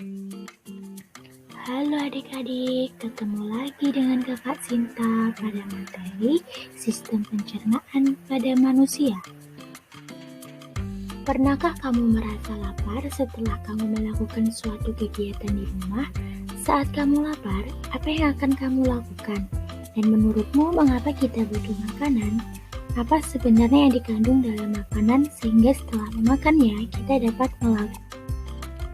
Halo adik-adik, ketemu lagi dengan Kakak Sinta pada materi Sistem Pencernaan pada Manusia. Pernahkah kamu merasa lapar setelah kamu melakukan suatu kegiatan di rumah? Saat kamu lapar, apa yang akan kamu lakukan? Dan menurutmu mengapa kita butuh makanan? Apa sebenarnya yang dikandung dalam makanan sehingga setelah memakannya kita dapat melakukan?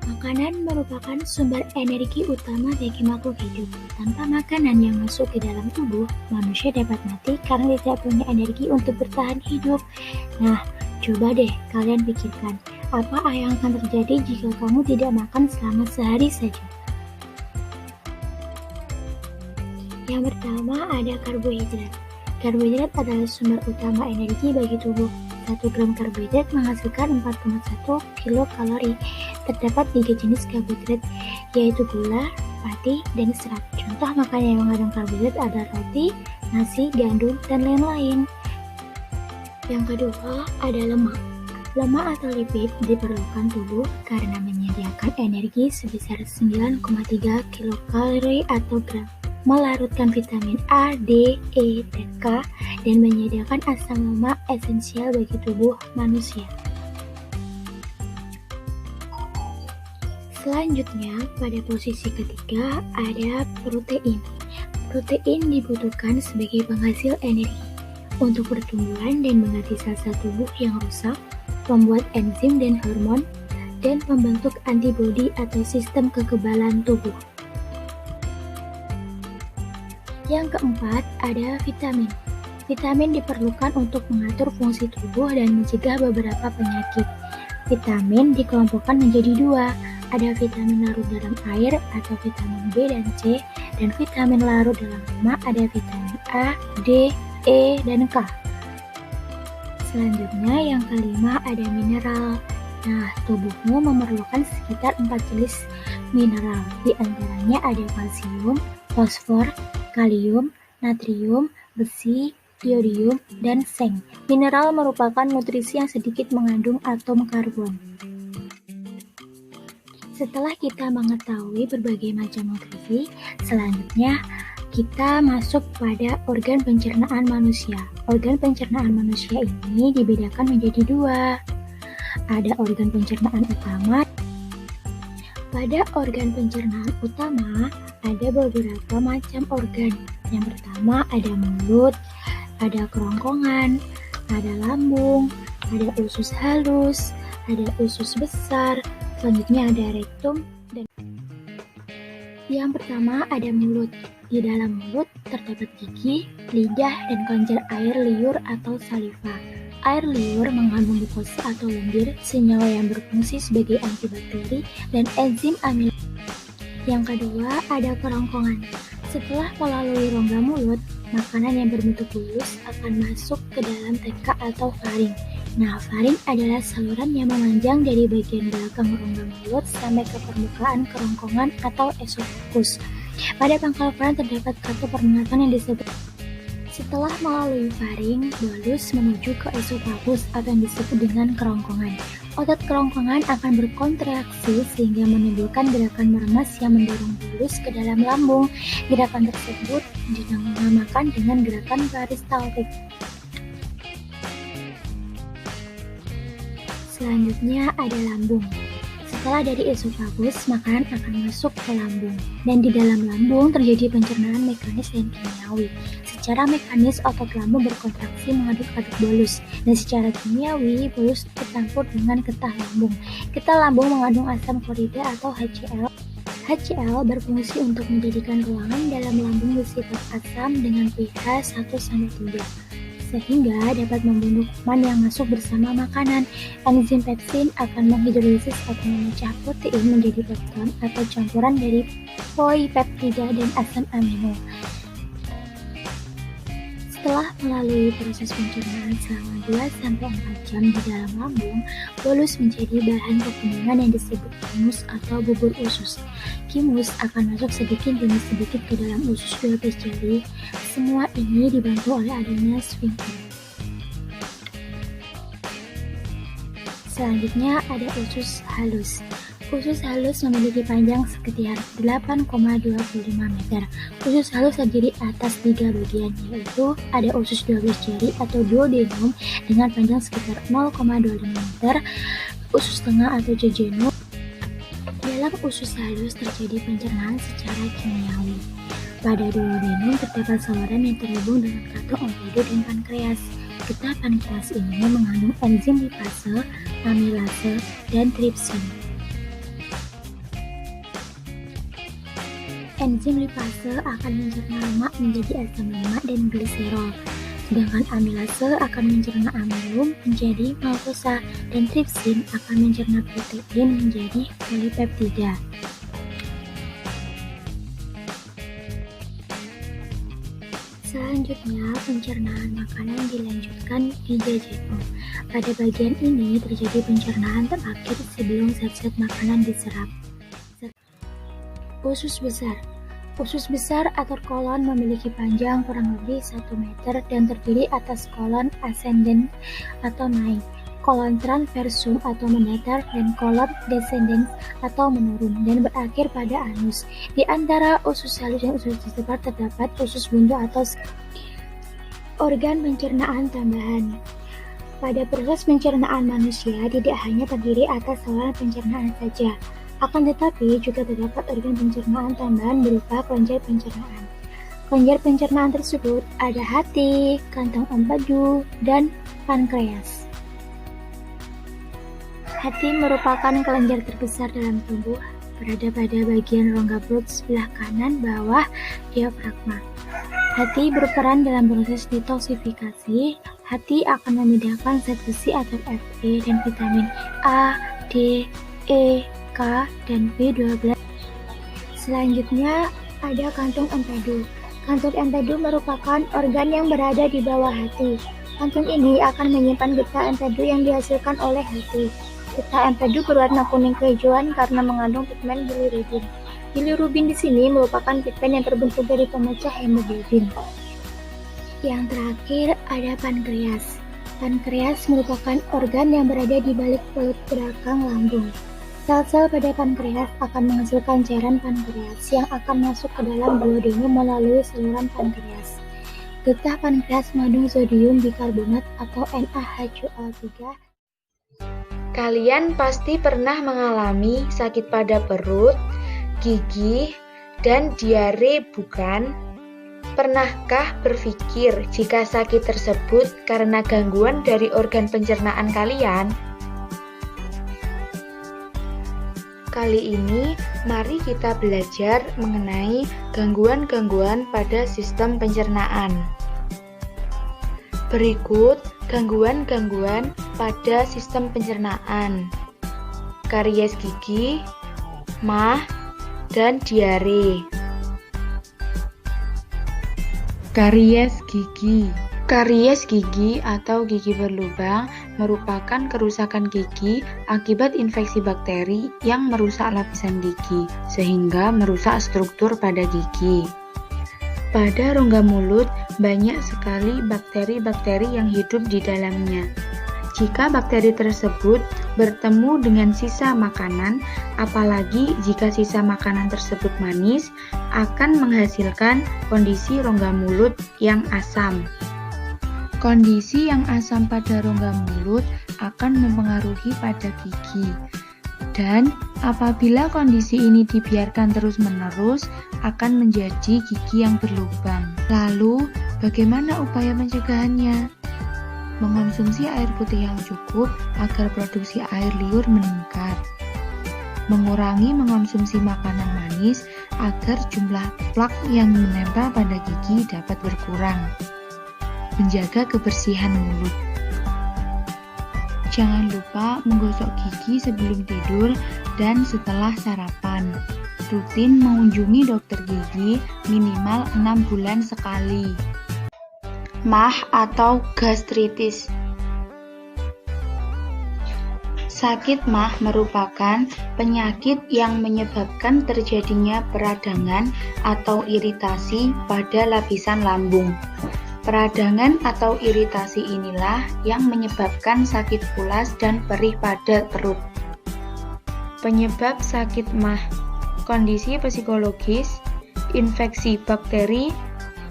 Makanan merupakan sumber energi utama bagi makhluk hidup. Tanpa makanan yang masuk ke dalam tubuh, manusia dapat mati karena tidak punya energi untuk bertahan hidup. Nah, coba deh kalian pikirkan, apa yang akan terjadi jika kamu tidak makan selama sehari saja? Yang pertama ada karbohidrat. Karbohidrat adalah sumber utama energi bagi tubuh. 1 gram karbohidrat menghasilkan 4,1 kilokalori. Terdapat 3 jenis karbohidrat, yaitu gula, pati, dan serat. Contoh makanan yang mengandung karbohidrat adalah roti, nasi, gandum, dan lain-lain. Yang kedua ada lemak. Lemak atau lipid diperlukan tubuh karena menyediakan energi sebesar 9,3 kilokalori atau gram, melarutkan vitamin A, D, E, dan K, dan menyediakan asam lemak esensial bagi tubuh manusia. Selanjutnya, pada posisi ketiga ada protein. Protein dibutuhkan sebagai penghasil energi untuk pertumbuhan dan mengganti sel-sel tubuh yang rusak, membuat enzim dan hormon, dan membentuk antibodi atau sistem kekebalan tubuh. Yang keempat ada vitamin. Vitamin diperlukan untuk mengatur fungsi tubuh dan mencegah beberapa penyakit. Vitamin dikelompokkan menjadi 2. Ada vitamin larut dalam air atau vitamin B dan C, dan vitamin larut dalam lemak ada vitamin A, D, E, dan K. Selanjutnya yang kelima ada mineral. Nah, tubuhmu memerlukan sekitar 4 jenis mineral. Di antaranya ada kalsium, fosfor, kalium, natrium, besi, iodium, dan seng. Mineral merupakan nutrisi yang sedikit mengandung atom karbon. Setelah kita mengetahui berbagai macam nutrisi, selanjutnya kita masuk pada organ pencernaan manusia. Organ pencernaan manusia ini dibedakan menjadi 2. Ada organ pencernaan utama. Pada organ pencernaan utama, ada beberapa macam organ. Yang pertama ada mulut, ada kerongkongan, ada lambung, ada usus halus, ada usus besar, selanjutnya ada rektum, dan yang pertama ada mulut. Di dalam mulut terdapat gigi, lidah, dan kelenjar air liur atau saliva. Air liur mengandung glukosa atau lendir, senyawa yang berfungsi sebagai antibakteri dan enzim amilase. Yang kedua ada kerongkongan. Setelah melalui rongga mulut, makanan yang berbentuk bulus akan masuk ke dalam TK atau faring. Nah, faring adalah saluran yang memanjang dari bagian belakang rongga mulut sampai ke permukaan kerongkongan atau esofagus. Pada pangkal faring terdapat kartu pernapasan yang disebut. Setelah melalui faring, bolus menuju ke esofagus atau yang disebut dengan kerongkongan. Otot kerongkongan akan berkontraksi sehingga menimbulkan gerakan meremas yang mendorong bolus ke dalam lambung. Gerakan tersebut dinamakan dengan gerakan peristaltik. Selanjutnya ada lambung. Setelah dari esofagus, makanan akan masuk ke lambung. Dan di dalam lambung terjadi pencernaan mekanis dan kimiawi. Secara mekanis, otot lambung berkontraksi mengaduk-aduk bolus. Dan secara kimiawi, bolus tercampur dengan getah lambung. Getah lambung mengandung asam klorida atau HCl. HCl berfungsi untuk menjadikan ruangan dalam lambung bersifat asam dengan pH 1-3. Sehingga dapat membunuh kuman yang masuk bersama makanan. Enzim pepsin akan menghidrolisis atau memecah protein menjadi pepton atau campuran dari poipeptida dan asam amino. Setelah melalui proses pencernaan selama 2-4 jam di dalam lambung, bolus menjadi bahan pembuangan yang disebut kimus atau bubur usus. Kimus akan masuk sedikit demi sedikit ke dalam usus 12 jari. Semua ini dibantu oleh adanya sfinkter. Selanjutnya ada usus halus. Usus halus memiliki panjang sekitar 8,25 meter. Usus halus terdiri atas 3 bagian, yaitu ada usus 12 jari atau duodenum dengan panjang sekitar 0,25 meter, usus tengah atau jejunum. Dalam usus halus terjadi pencernaan secara kimiawi. Pada duodenum terdapat saluran yang terhubung dengan kantung empedu dan pankreas. Getah pankreas ini mengandung enzim lipase, amilase, dan tripsin. Enzim lipase akan mencerna lemak menjadi asam lemak dan gliserol, sedangkan amilase akan mencerna amilum menjadi maltosa dan tripsin akan mencerna protein menjadi polipeptida. Selanjutnya, pencernaan makanan dilanjutkan di jejunum. Pada bagian ini terjadi pencernaan terakhir sebelum zat-zat makanan diserap. Usus besar. Usus besar atau kolon memiliki panjang kurang lebih 1 meter dan terdiri atas kolon ascendens atau naik, kolon transversum atau mendatar, dan kolon descendens atau menurun, dan berakhir pada anus. Di antara usus halus dan usus besar terdapat usus buntu atau organ pencernaan tambahan. Pada proses pencernaan manusia tidak hanya terdiri atas saluran pencernaan saja, akan tetapi juga terdapat organ pencernaan tambahan berupa kelenjar pencernaan. Kelenjar pencernaan tersebut ada hati, kantong empedu, dan pankreas. Hati merupakan kelenjar terbesar dalam tubuh, berada pada bagian rongga perut sebelah kanan bawah diafragma. Hati berperan dalam proses detoksifikasi. Hati akan memindahkan zat besi atau Fe dan vitamin A, D, E, K, dan B12. Selanjutnya ada kantung empedu. Kantung empedu merupakan organ yang berada di bawah hati. Kantung ini akan menyimpan getah empedu yang dihasilkan oleh hati. Getah empedu berwarna kuning kehijauan karena mengandung pigmen bilirubin. Bilirubin di sini merupakan pigmen yang terbentuk dari pemecah hemoglobin. Yang terakhir ada pankreas. Pankreas merupakan organ yang berada di balik pelut belakang lambung. Sel-sel pada pankreas akan menghasilkan cairan pankreas yang akan masuk ke dalam duodenum melalui saluran pankreas. Getah pankreas mengandung zodium bikarbonat atau NaHCl3. Kalian pasti pernah mengalami sakit pada perut, gigi, dan diare, bukan? Pernahkah berpikir jika sakit tersebut karena gangguan dari organ pencernaan kalian? Kali ini, mari kita belajar mengenai gangguan-gangguan pada sistem pencernaan. Berikut gangguan-gangguan pada sistem pencernaan: karies gigi, MAH, dan diare. Karies gigi. Karies gigi atau gigi berlubang merupakan kerusakan gigi akibat infeksi bakteri yang merusak lapisan gigi, sehingga merusak struktur pada gigi. Pada rongga mulut, banyak sekali bakteri-bakteri yang hidup di dalamnya. Jika bakteri tersebut bertemu dengan sisa makanan, apalagi jika sisa makanan tersebut manis, akan menghasilkan kondisi rongga mulut yang asam. Kondisi yang asam pada rongga mulut akan mempengaruhi pada gigi. Dan apabila kondisi ini dibiarkan terus-menerus, akan menjadi gigi yang berlubang. Lalu, bagaimana upaya pencegahannya? Mengonsumsi air putih yang cukup agar produksi air liur meningkat. Mengurangi mengonsumsi makanan manis agar jumlah plak yang menempel pada gigi dapat berkurang. Menjaga kebersihan mulut. Jangan lupa menggosok gigi sebelum tidur dan setelah sarapan. Rutin mengunjungi dokter gigi minimal 6 bulan sekali. MAH atau gastritis. Sakit MAH merupakan penyakit yang menyebabkan terjadinya peradangan atau iritasi pada lapisan lambung. Peradangan atau iritasi inilah yang menyebabkan sakit pulas dan perih pada perut. penyebab sakit MAH, kondisi psikologis, infeksi bakteri,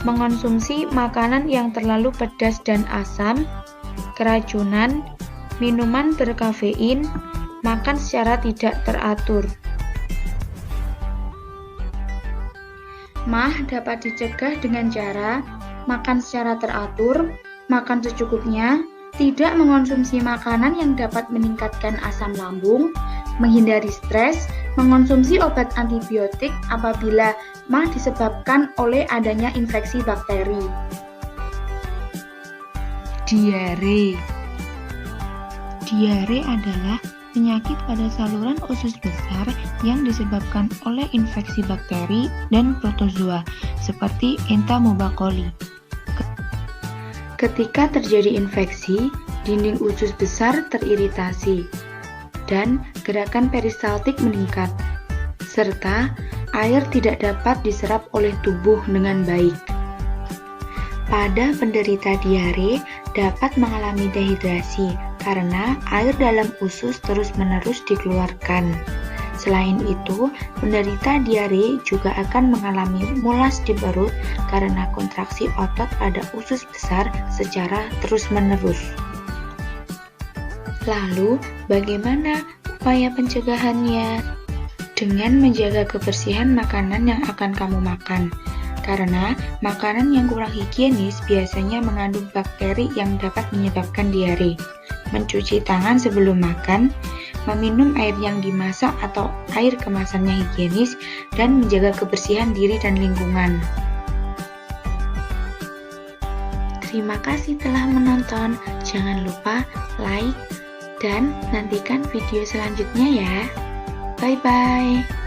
mengonsumsi makanan yang terlalu pedas dan asam, keracunan, minuman berkafein, makan secara tidak teratur. MAH dapat dicegah dengan cara makan secara teratur, makan secukupnya, tidak mengonsumsi makanan yang dapat meningkatkan asam lambung, menghindari stres, mengonsumsi obat antibiotik apabila MAH disebabkan oleh adanya infeksi bakteri. Diare. Diare adalah penyakit pada saluran usus besar yang disebabkan oleh infeksi bakteri dan protozoa seperti Entomobacoli. Ketika terjadi infeksi, dinding usus besar teriritasi dan gerakan peristaltik meningkat, serta air tidak dapat diserap oleh tubuh dengan baik. Pada penderita diare dapat mengalami dehidrasi karena air dalam usus terus-menerus dikeluarkan. Selain itu, penderita diare juga akan mengalami mulas di perut karena kontraksi otot pada usus besar secara terus-menerus. Lalu, bagaimana upaya pencegahannya? Dengan menjaga kebersihan makanan yang akan kamu makan. Karena makanan yang kurang higienis biasanya mengandung bakteri yang dapat menyebabkan diare. Mencuci tangan sebelum makan, meminum air yang dimasak atau air kemasannya higienis, dan menjaga kebersihan diri dan lingkungan. Terima kasih telah menonton. Jangan lupa like dan nantikan video selanjutnya ya. Bye-bye.